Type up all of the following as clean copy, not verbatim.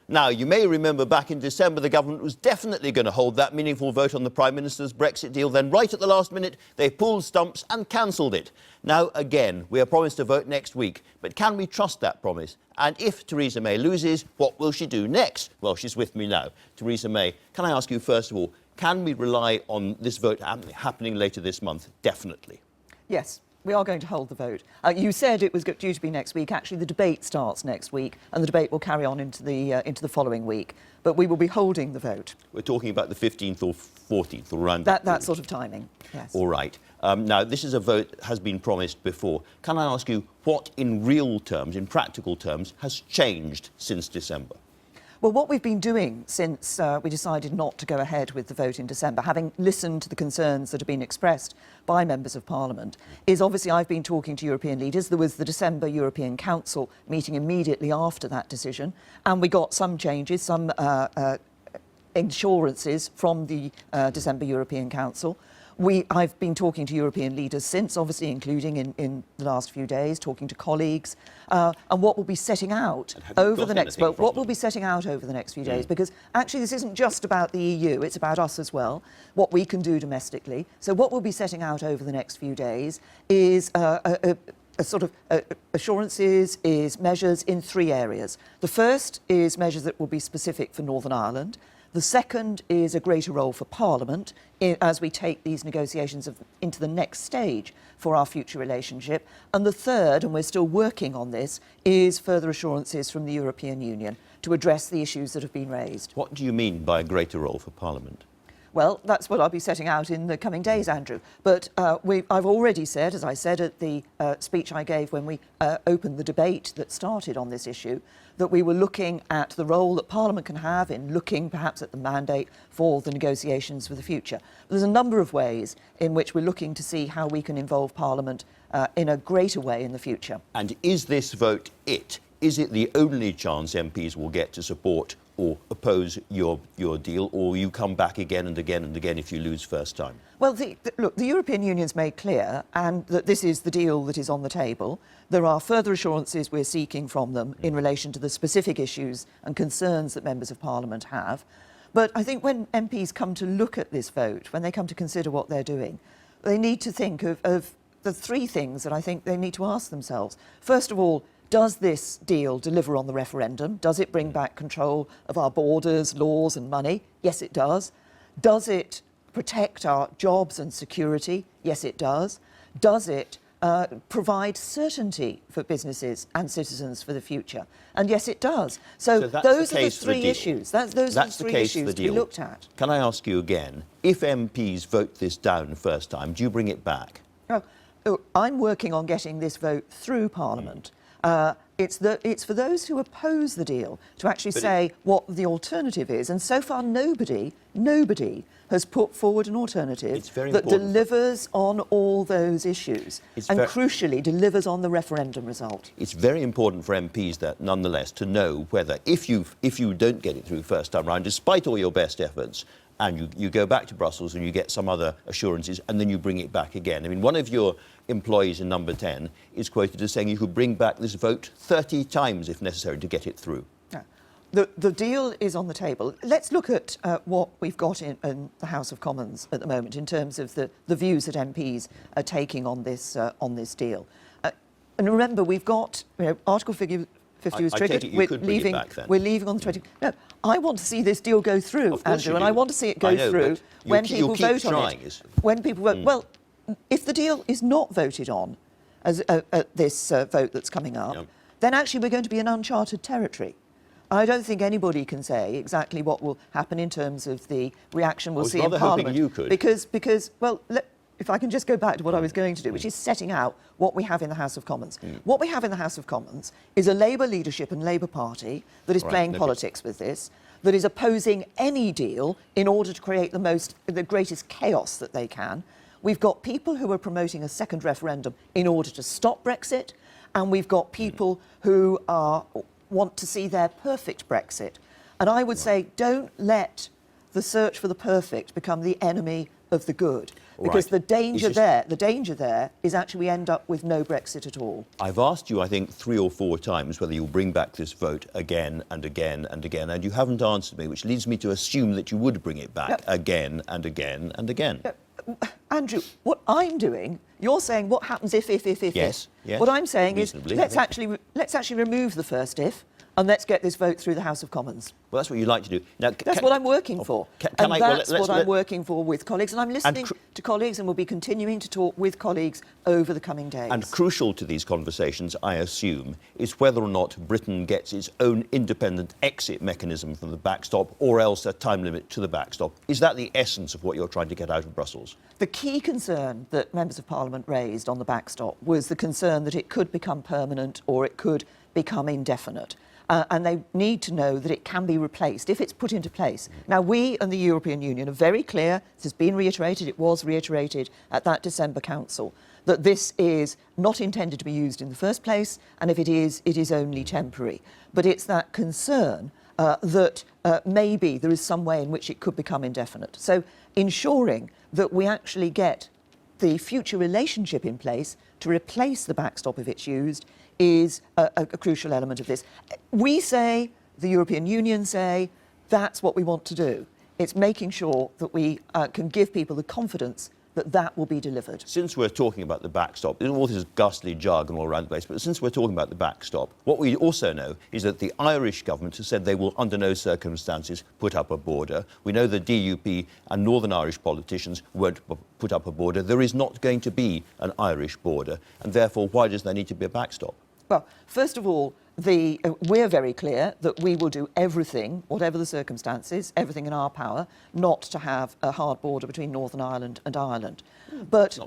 Now, you may remember back in December, the government was definitely going to hold that meaningful vote on the Prime Minister's Brexit deal. Then, right at the last minute, they pulled stumps and cancelled it. Now, again, we are promised to vote next week. But can we trust that promise? And if Theresa May loses, what will she do next? Well, she's with me now. Theresa May, can I ask you, first of all, can we rely on this vote happening later this month? Definitely. Yes. We are going to hold the vote. You said it was due to be next week. Actually, the debate starts next week, and the debate will carry on into the following week. But we will be holding the vote. We're talking about the 15th or 14th, or around that sort of timing. Yes. All right. Now, this is a vote that has been promised before. Can I ask you what, in real terms, in practical terms, has changed since December? Well, what we've been doing since we decided not to go ahead with the vote in December, having listened to the concerns that have been expressed by members of Parliament, is obviously I've been talking to European leaders. There was the December European Council meeting immediately after that decision, and we got some changes, some insurances from the December European Council. I've been talking to European leaders since, obviously including in the last few days, talking to colleagues, and what we'll be setting out over the next few days, because actually this isn't just about the EU, it's about us as well, what we can do domestically. So what we'll be setting out over the next few days is a sort of assurances, is measures in three areas. The first is measures that will be specific for Northern Ireland. The second is a greater role for Parliament as we take these negotiations into the next stage for our future relationship. And the third, and we're still working on this, is further assurances from the European Union to address the issues that have been raised. What do you mean by a greater role for Parliament? Well, that's what I'll be setting out in the coming days, Andrew. But I've already said, as I said at the speech I gave when we opened the debate that started on this issue, that we were looking at the role that Parliament can have in looking perhaps at the mandate for the negotiations for the future. There's a number of ways in which we're looking to see how we can involve Parliament in a greater way in the future. And is this vote it? Is it the only chance MPs will get to support or oppose your deal, or will you come back again and again and again if you lose first time? Well, look, the European Union's made clear and that this is the deal that is on the table. There are further assurances we're seeking from them in relation to the specific issues and concerns that members of Parliament have. But I think when MPs come to look at this vote, when they come to consider what they're doing, they need to think of the three things that I think they need to ask themselves. First of all, does this deal deliver on the referendum? Does it bring back control of our borders, laws and money? Yes, it does. Does it protect our jobs and security? Yes, it does. Does it provide certainty for businesses and citizens for the future? And yes, it does. So those are the three issues. Those are the three issues to be looked at. Can I ask you again, if MPs vote this down first time, do you bring it back? Oh, I'm working on getting this vote through Parliament. It's for those who oppose the deal to actually say what the alternative is. And so far, nobody has put forward an alternative that delivers on all those issues and crucially delivers on the referendum result. It's very important for MPs that, nonetheless, to know whether if you don't get it through first time round, despite all your best efforts, and you go back to Brussels and you get some other assurances and then you bring it back again. I mean, one of your employees in Number 10 is quoted as saying you could bring back this vote 30 times if necessary to get it through. Yeah. The deal is on the table. Let's look at what we've got in the House of Commons at the moment in terms of the views that MPs are taking on this deal. And remember, we've got Article 50 was triggered. We're leaving on the 20th. No, I want to see this deal go through, Andrew, and I want to see it go through when people vote on it. When people vote, well, if the deal is not voted on as this vote that's coming up, then actually we're going to be in uncharted territory. I don't think anybody can say exactly what will happen in terms of the reaction we'll see in Parliament. You could. Because well, if I can just go back to what I was going to do, which is setting out what we have in the House of Commons. What we have in the House of Commons is a Labour leadership and Labour Party that is playing politics with this, that is opposing any deal in order to create the greatest chaos that they can. We've got people who are promoting a second referendum in order to stop Brexit, and we've got people who want to see their perfect Brexit. And I would say, don't let the search for the perfect become the enemy of the good. Because Right. the danger there is actually we end up with no Brexit at all. I've asked you, I think, 3 or 4 times whether you'll bring back this vote again and again and again, and you haven't answered me, which leads me to assume that you would bring it back again and again and again. Andrew, what I'm doing, you're saying what happens if. Yes. What I'm saying is Reasonably, let's actually remove the first if, and let's get this vote through the House of Commons. Well, that's what you like to do. Now, That's what I'm working for. That's what I'm working for with colleagues. And I'm listening to colleagues and will be continuing to talk with colleagues over the coming days. And crucial to these conversations, I assume, is whether or not Britain gets its own independent exit mechanism from the backstop, or else a time limit to the backstop. Is that the essence of what you're trying to get out of Brussels? The key concern that members of Parliament raised on the backstop was the concern that it could become permanent or it could become indefinite. And they need to know that it can be replaced if it's put into place. Now, we and the European Union are very clear, this has been reiterated, it was reiterated at that December Council, that this is not intended to be used in the first place, and if it is only temporary. But it's that concern that maybe there is some way in which it could become indefinite. So ensuring that we actually get the future relationship in place to replace the backstop if it's used is a crucial element of this. We say, the European Union say, that's what we want to do. It's making sure that we can give people the confidence that that will be delivered. Since we're talking about the backstop, all this ghastly jargon all around the place, but since we're talking about the backstop, what we also know is that the Irish government has said they will under no circumstances put up a border. We know the DUP and Northern Irish politicians won't put up a border. There is not going to be an Irish border, and therefore why does there need to be a backstop? Well, first of all, we're very clear that we will do everything, whatever the circumstances, everything in our power, not to have a hard border between Northern Ireland and Ireland. But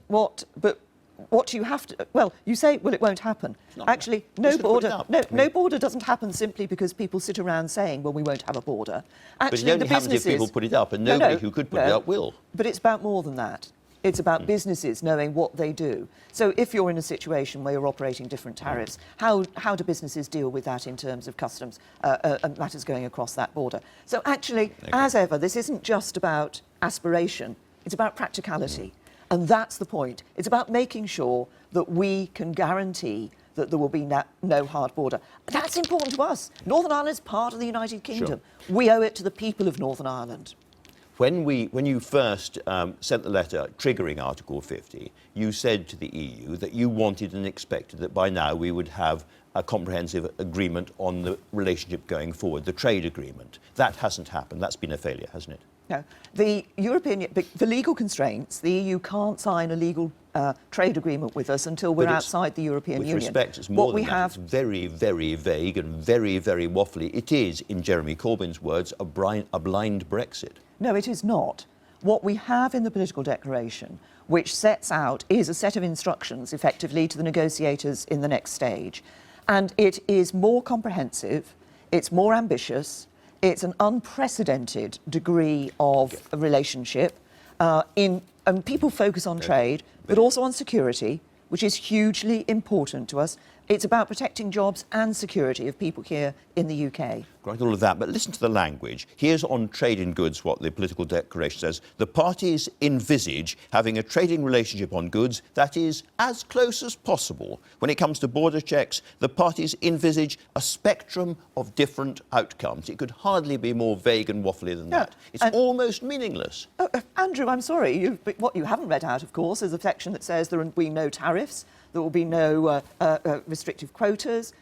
what you have to, well, you say, well, it won't happen. Actually, no border doesn't happen simply because people sit around saying, well, we won't have a border. Actually, but it only happens if people put it up, and nobody who could put it up will. But it's about more than that. It's about businesses knowing what they do. So if you're in a situation where you're operating different tariffs, how do businesses deal with that in terms of customs and matters going across that border? So actually, as ever, this isn't just about aspiration, it's about practicality. And that's the point. It's about making sure that we can guarantee that there will be no hard border. That's important to us. Northern Ireland is part of the United Kingdom. Sure. We owe it to the people of Northern Ireland. When you first sent the letter triggering Article 50, you said to the EU that you wanted and expected that by now we would have a comprehensive agreement on the relationship going forward, the trade agreement. That hasn't happened. That's been a failure, hasn't it? No. The legal constraints, the EU can't sign a legal trade agreement with us until we're outside the European Union. With respect, it's more than that. It's very, very vague and very, very waffly. It is, in Jeremy Corbyn's words, a blind Brexit. No, it is not. What we have in the political declaration, which sets out, is a set of instructions, effectively, to the negotiators in the next stage. And it is more comprehensive, it's more ambitious, it's an unprecedented degree of a relationship. And people focus on trade, but also on security, which is hugely important to us. It's about protecting jobs and security of people here in the UK. Right, all of that, but listen to the language. Here's on trade in goods what the political declaration says. The parties envisage having a trading relationship on goods that is as close as possible. When it comes to border checks, the parties envisage a spectrum of different outcomes. It could hardly be more vague and waffly than that. It's almost meaningless. Andrew, I'm sorry. What you haven't read out, of course, is a section that says there will be no tariffs, there will be no restrictive quotas.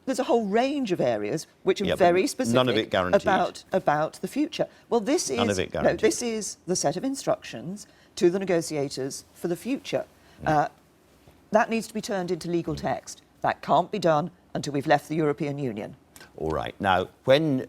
There's a whole range of areas which are very specific none of it guaranteed. about the future. Well, this is none of it guaranteed. This is the set of instructions to the negotiators for the future. That needs to be turned into legal text. That can't be done until we've left the European Union. All right. Now, when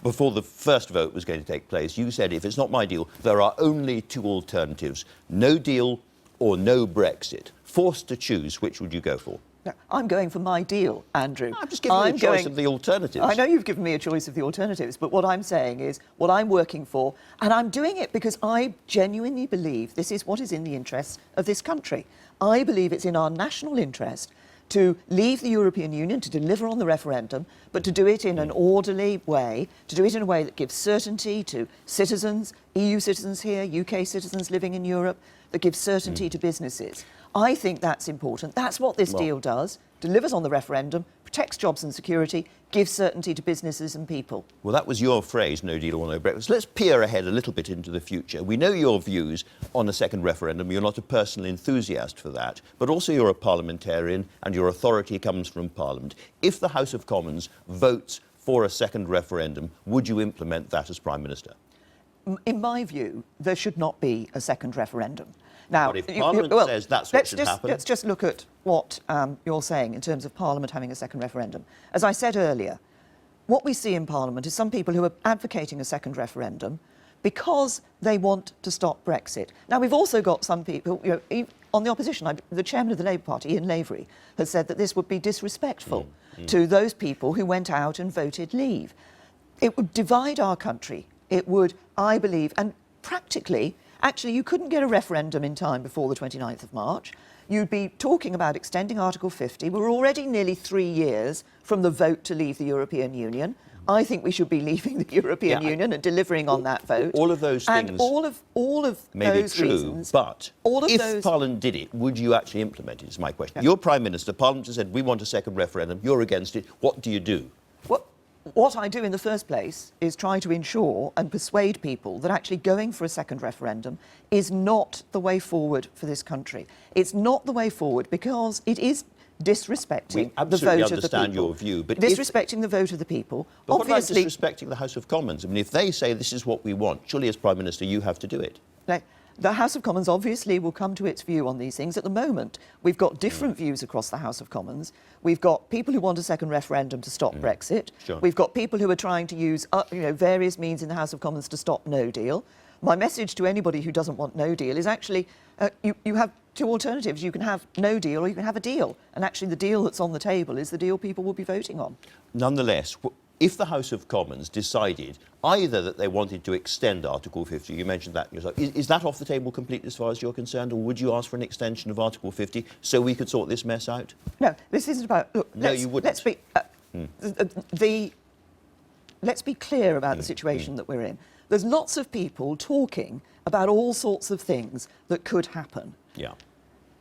before the first vote was going to take place, you said, if it's not my deal, there are only 2 alternatives: no deal or no Brexit. Forced to choose, which would you go for? No, I'm going for my deal, Andrew. I'm just giving you a choice of the alternatives. I know you've given me a choice of the alternatives, but what I'm saying is what I'm working for, and I'm doing it because I genuinely believe this is what is in the interests of this country. I believe it's in our national interest to leave the European Union, to deliver on the referendum, but to do it in an orderly way, to do it in a way that gives certainty to citizens, EU citizens here, UK citizens living in Europe, that gives certainty to businesses. I think that's important. That's what this deal does. Delivers on the referendum, protects jobs and security, gives certainty to businesses and people. Well, that was your phrase, no deal or no Brexit. Let's peer ahead a little bit into the future. We know your views on a second referendum. You're not a personal enthusiast for that, but also you're a parliamentarian and your authority comes from Parliament. If the House of Commons votes for a second referendum, would you implement that as Prime Minister? In my view, there should not be a second referendum. Now, but if Parliament says that's what should happen... Let's just look at what you're saying in terms of Parliament having a second referendum. As I said earlier, what we see in Parliament is some people who are advocating a second referendum because they want to stop Brexit. Now, we've also got some people, on the opposition, the chairman of the Labour Party, Ian Lavery, has said that this would be disrespectful to those people who went out and voted leave. It would divide our country. It would, I believe, and practically... Actually, you couldn't get a referendum in time before the 29th of March. You'd be talking about extending Article 50. We're already nearly 3 years from the vote to leave the European Union. I think we should be leaving the European Union and delivering on that vote. All of those things... And all of may be those true, reasons... but if Parliament did it, would you actually implement it, is my question. You're Prime Minister. Parliament has said, we want a second referendum. You're against it. What do you do? What I do in the first place is try to ensure and persuade people that actually going for a second referendum is not the way forward for this country. It's not the way forward because it is disrespecting the vote of the people. We absolutely understand your view, but disrespecting the vote of the people. But obviously, what about disrespecting the House of Commons? I mean, if they say this is what we want, surely as Prime Minister you have to do it. The House of Commons obviously will come to its view on these things. At the moment, we've got different views across the House of Commons. We've got people who want a second referendum to stop Brexit. Sure. We've got people who are trying to use various means in the House of Commons to stop no deal. My message to anybody who doesn't want no deal is actually you have two alternatives. You can have no deal or you can have a deal. And actually the deal that's on the table is the deal people will be voting on. Nonetheless, if the House of Commons decided either that they wanted to extend Article 50, you mentioned that yourself, is that off the table completely as far as you're concerned, or would you ask for an extension of Article 50 so we could sort this mess out? No, this isn't about... Look, no, you wouldn't. Let's be clear about the situation that we're in. There's lots of people talking about all sorts of things that could happen. Yeah.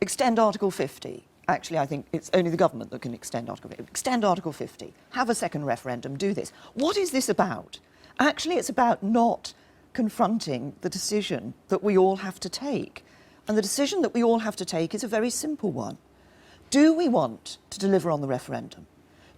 Extend Article 50. Actually, I think it's only the government that can extend Article 50. Extend Article 50. Have a second referendum. Do this. What is this about? Actually, it's about not confronting the decision that we all have to take. And the decision that we all have to take is a very simple one. Do we want to deliver on the referendum?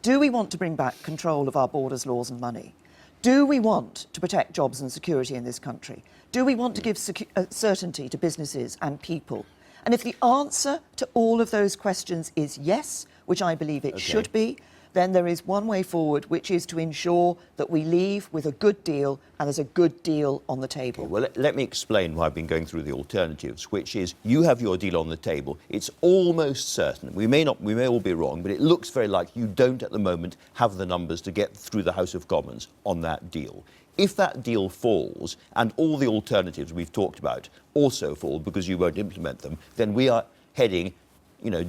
Do we want to bring back control of our borders, laws and money? Do we want to protect jobs and security in this country? Do we want to give certainty to businesses and people? And if the answer to all of those questions is yes, which I believe it should be, then there is one way forward, which is to ensure that we leave with a good deal, and there's a good deal on the table. Okay, well, let me explain why I've been going through the alternatives, which is you have your deal on the table. It's almost certain, we may all be wrong, but it looks very like you don't at the moment have the numbers to get through the House of Commons on that deal. If that deal falls, and all the alternatives we've talked about also fall because you won't implement them, then we are heading,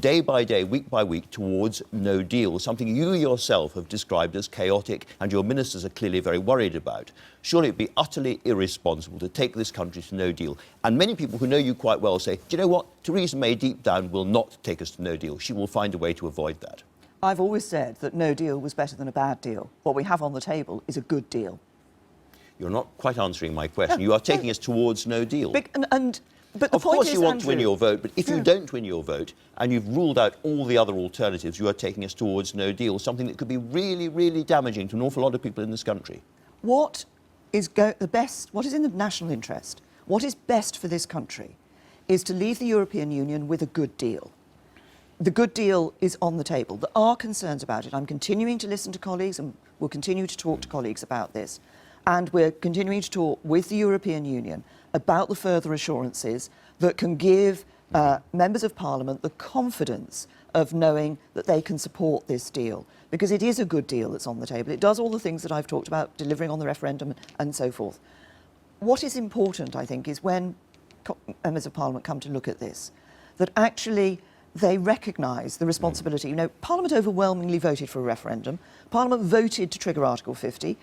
day by day, week by week, towards no deal, something you yourself have described as chaotic and your ministers are clearly very worried about. Surely it'd be utterly irresponsible to take this country to no deal. And many people who know you quite well say, do you know what? Theresa May, deep down, will not take us to no deal. She will find a way to avoid that. I've always said that no deal was better than a bad deal. What we have on the table is a good deal. You're not quite answering my question. You are taking us towards no deal. But the point is, of course you want to win Andrew, your vote, but if you don't win your vote and you've ruled out all the other alternatives, you are taking us towards no deal, something that could be really, really damaging to an awful lot of people in this country. What is what is in the national interest, what is best for this country, is to leave the European Union with a good deal. The good deal is on the table. There are concerns about it. I'm continuing to listen to colleagues and will continue to talk to colleagues about this. And we're continuing to talk with the European Union about the further assurances that can give members of Parliament the confidence of knowing that they can support this deal. Because it is a good deal that's on the table. It does all the things that I've talked about, delivering on the referendum and so forth. What is important, I think, is when members of Parliament come to look at this, that actually they recognise the responsibility. You know, Parliament overwhelmingly voted for a referendum. Parliament voted to trigger Article 50.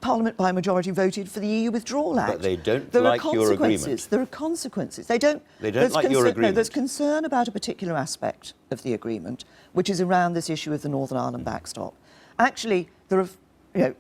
Parliament, by majority, voted for the EU Withdrawal Act. But they don't like your agreement. There are consequences. They don't like your agreement. No, there's concern about a particular aspect of the agreement, which is around this issue of the Northern Ireland backstop. Actually, there are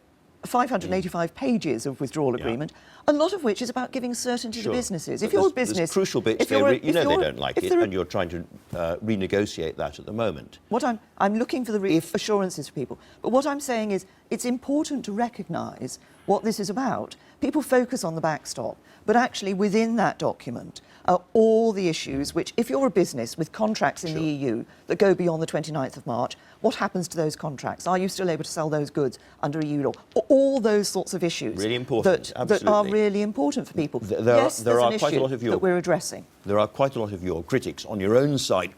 585 pages of withdrawal agreement, a lot of which is about giving certainty to businesses. If you're a business... There's crucial bits they don't like it, and you're trying to renegotiate that at the moment. What I'm looking for the assurances for people. But what I'm saying is it's important to recognise what this is about. People focus on the backstop, but actually within that document are all the issues which, if you're a business with contracts in the EU that go beyond the 29th of March, what happens to those contracts? Are you still able to sell those goods under EU law? All those sorts of issues really important, that are really important for people. There are quite a lot of that we're addressing. There are quite a lot of your critics on your own side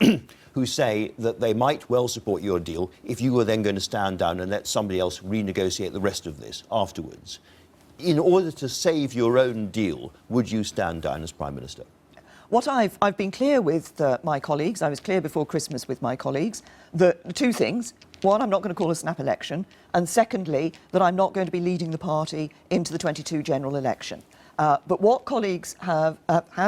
who say that they might well support your deal if you were then going to stand down and let somebody else renegotiate the rest of this afterwards. In order to save your own deal, would you stand down as Prime Minister? What I've been clear with my colleagues, I was clear before Christmas with my colleagues, that two things. One, I'm not going to call a snap election. And secondly, that I'm not going to be leading the party into the 22 general election. But what colleagues have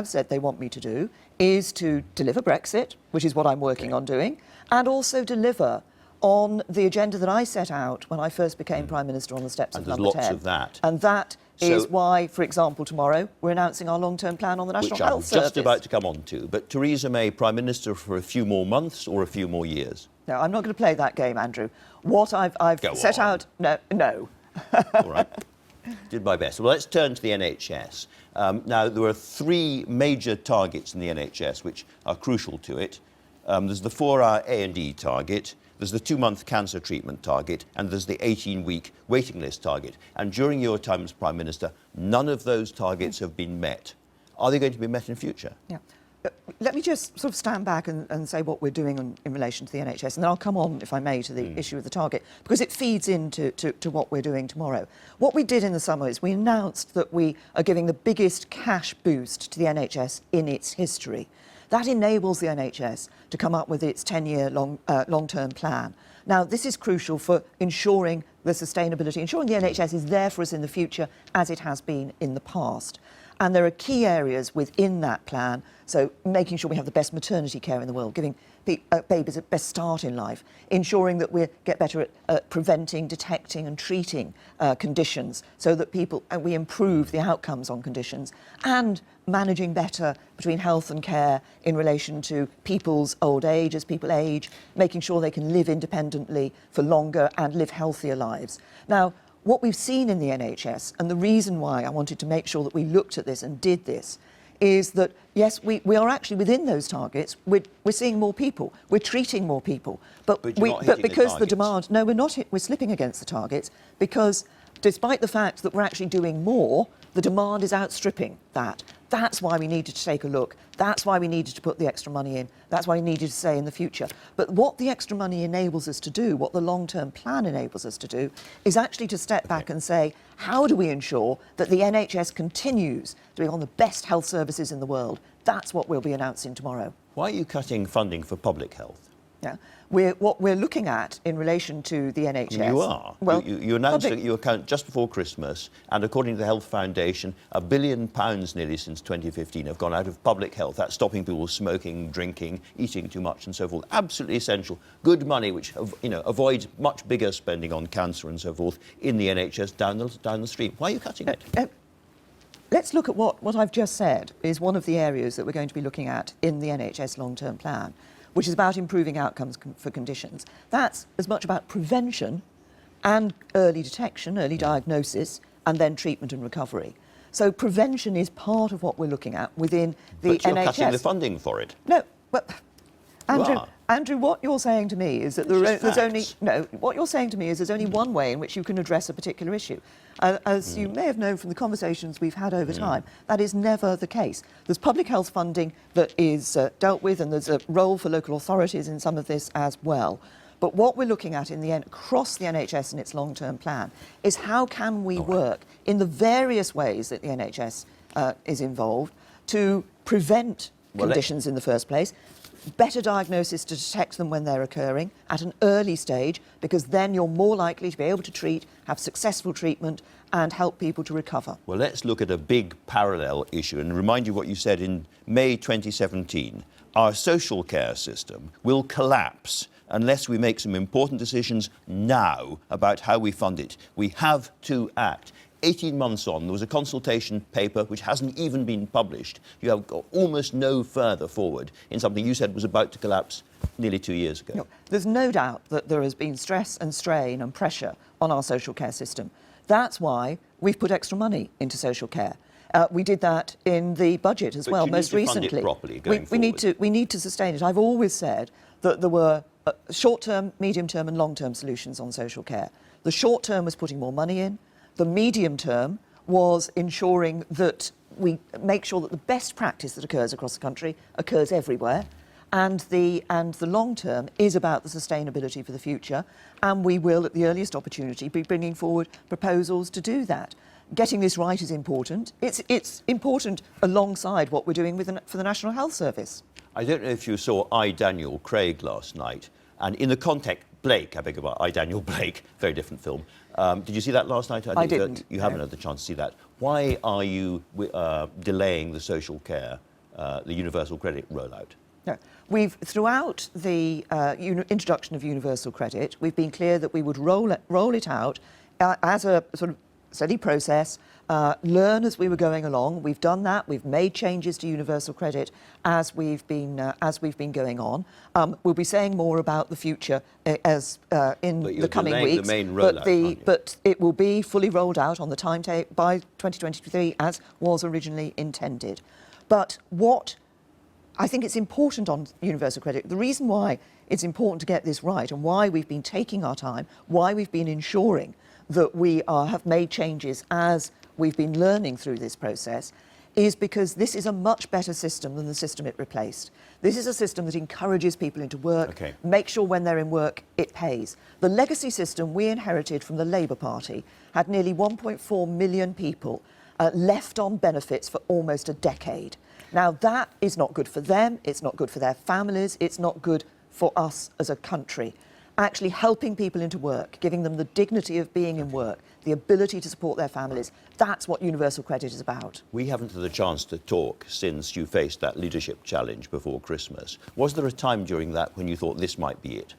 said they want me to do is to deliver Brexit, which is what I'm working on doing, and also deliver on the agenda that I set out when I first became Prime Minister on the steps of Number 10. And there's lots of that. And that is why, for example, tomorrow we're announcing our long-term plan on the National Health Service. Which I'm just about to come on to. But Theresa May, Prime Minister for a few more months or a few more years? No, I'm not going to play that game, Andrew. What I've set out... No. All right. Did my best. Well, let's turn to the NHS. Now, there are three major targets in the NHS which are crucial to it. There's the 4-hour A&E target, there's the 2-month cancer treatment target, and there's the 18-week waiting list target. And during your time as Prime Minister, none of those targets have been met. Are they going to be met in future? Yeah. Let me just sort of stand back and say what we're doing in relation to the NHS, and then I'll come on, if I may, to the issue of the target, because it feeds into what we're doing tomorrow. What we did in the summer is we announced that we are giving the biggest cash boost to the NHS in its history. That enables the NHS to come up with its 10-year long-term plan. Now, this is crucial for ensuring the sustainability, ensuring the NHS is there for us in the future as it has been in the past. And there are key areas within that plan, so making sure we have the best maternity care in the world, giving babies a best start in life, ensuring that we get better at preventing, detecting and treating conditions so that we improve the outcomes on conditions, and managing better between health and care in relation to people's old age as people age, making sure they can live independently for longer and live healthier lives. Now, what we've seen in the NHS, and the reason why I wanted to make sure that we looked at this and did this, is that, yes, we are actually within those targets. We're seeing more people. We're treating more people. But because the demand... No, we're not. We're slipping against the targets because despite the fact that we're actually doing more, the demand is outstripping that. That's why we needed to take a look. That's why we needed to put the extra money in. That's why we needed to say in the future. But what the extra money enables us to do, what the long-term plan enables us to do, is actually to step back and say, how do we ensure that the NHS continues to be one of the best health services in the world? That's what we'll be announcing tomorrow. Why are you cutting funding for public health? Yeah. What we're looking at in relation to the NHS... You are. Well, you announced that you account just before Christmas, and according to the Health Foundation, £1 billion nearly since 2015 have gone out of public health. That's stopping people smoking, drinking, eating too much and so forth. Absolutely essential. Good money, which avoids much bigger spending on cancer and so forth in the NHS down the stream. Why are you cutting it? Let's look at what I've just said is one of the areas that we're going to be looking at in the NHS long-term plan, which is about improving outcomes for conditions. That's as much about prevention and early detection, early diagnosis, and then treatment and recovery. So prevention is part of what we're looking at within the NHS. But you're cutting the funding for it. No, but Andrew, what you're saying to me is that what you're saying to me is there's only one way in which you can address a particular issue. As you may have known from the conversations we've had over time, that is never the case. There's public health funding that is dealt with, and there's a role for local authorities in some of this as well. But what we're looking at in the end, across the NHS and its long-term plan, is how can we work in the various ways that the NHS is involved to prevent conditions in the first place, better diagnosis to detect them when they're occurring at an early stage, because then you're more likely to be able to treat, have successful treatment and help people to recover. Well, let's look at a big parallel issue and remind you what you said in May 2017. Our social care system will collapse unless we make some important decisions now about how we fund it. We have to act. 18 months on, there was a consultation paper which hasn't even been published. You have got almost no further forward in something you said was about to collapse nearly 2 years ago. No, there's no doubt that there has been stress and strain and pressure on our social care system. That's why we've put extra money into social care. We did that in the budget as well, most recently. Fund it properly going we need to sustain it. I've always said that there were short-term, medium-term and long-term solutions on social care. The short-term was putting more money in. The medium-term was ensuring that we make sure that the best practice that occurs across the country occurs everywhere. And the long-term is about the sustainability for the future. And we will, at the earliest opportunity, be bringing forward proposals to do that. Getting this right is important. It's important alongside what we're doing for the National Health Service. I don't know if you saw I, Daniel Craig last night, and in the context, Blake, I beg your pardon, I, Daniel Blake, very different film. Did you see that last night? I didn't. You haven't had the chance to see that. Why are you delaying the social care, the universal credit rollout? No. We've, throughout the introduction of universal credit, we've been clear that we would roll it out as a sort of steady process, learn as we were going along. We've done that. We've made changes to universal credit as we've been going on. We'll be saying more about the future as in the coming weeks. The main rollout, but it will be fully rolled out on the timetable by 2023 as was originally intended. But what I think it's important on universal credit, the reason why it's important to get this right and why we've been taking our time, why we've been ensuring that we have made changes as we've been learning through this process, is because this is a much better system than the system it replaced. This is a system that encourages people into work, make sure when they're in work it pays. The legacy system we inherited from the Labour Party had nearly 1.4 million people left on benefits for almost a decade. Now that is not good for them, it's not good for their families, it's not good for us as a country. Actually helping people into work, giving them the dignity of being in work, the ability to support their families, that's what universal credit is about. We haven't had a chance to talk since you faced that leadership challenge before Christmas. Was there a time during that when you thought this might be it?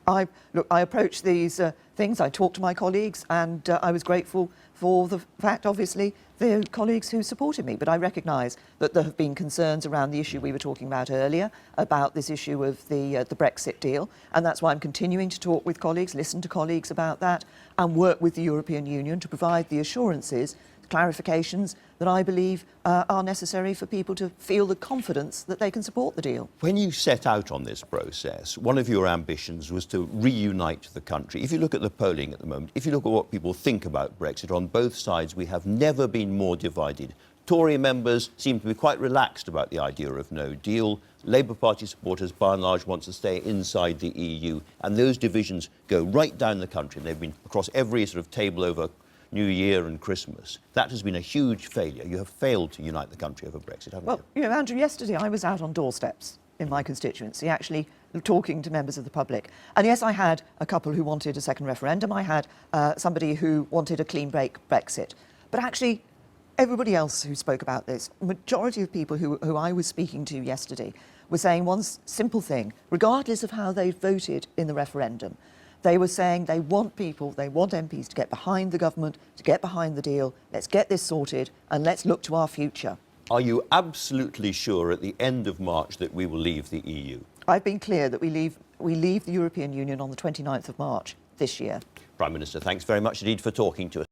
I approached these things, I talked to my colleagues, and I was grateful for the fact, obviously, the colleagues who supported me. But I recognise that there have been concerns around the issue we were talking about earlier, about this issue of the Brexit deal. And that's why I'm continuing to talk with colleagues, listen to colleagues about that, and work with the European Union to provide the assurances, clarifications that I believe are necessary for people to feel the confidence that they can support the deal. When you set out on this process, one of your ambitions was to reunite the country. If you look at the polling at the moment, if you look at what people think about Brexit, on both sides we have never been more divided. Tory members seem to be quite relaxed about the idea of no deal. Labour Party supporters, by and large, want to stay inside the EU. And those divisions go right down the country. They've been across every sort of table over New Year and Christmas. That has been a huge failure. You have failed to unite the country over Brexit, haven't you? Well, you know, Andrew, yesterday I was out on doorsteps in my constituency, actually talking to members of the public. And yes, I had a couple who wanted a second referendum. I had somebody who wanted a clean break Brexit. But actually, everybody else who spoke about this, majority of people who I was speaking to yesterday were saying one simple thing, regardless of how they voted in the referendum. They were saying they want MPs to get behind the government, to get behind the deal. Let's get this sorted and let's look to our future. Are you absolutely sure at the end of March that we will leave the EU? I've been clear that we leave the European Union on the 29th of March this year. Prime Minister, thanks very much indeed for talking to us.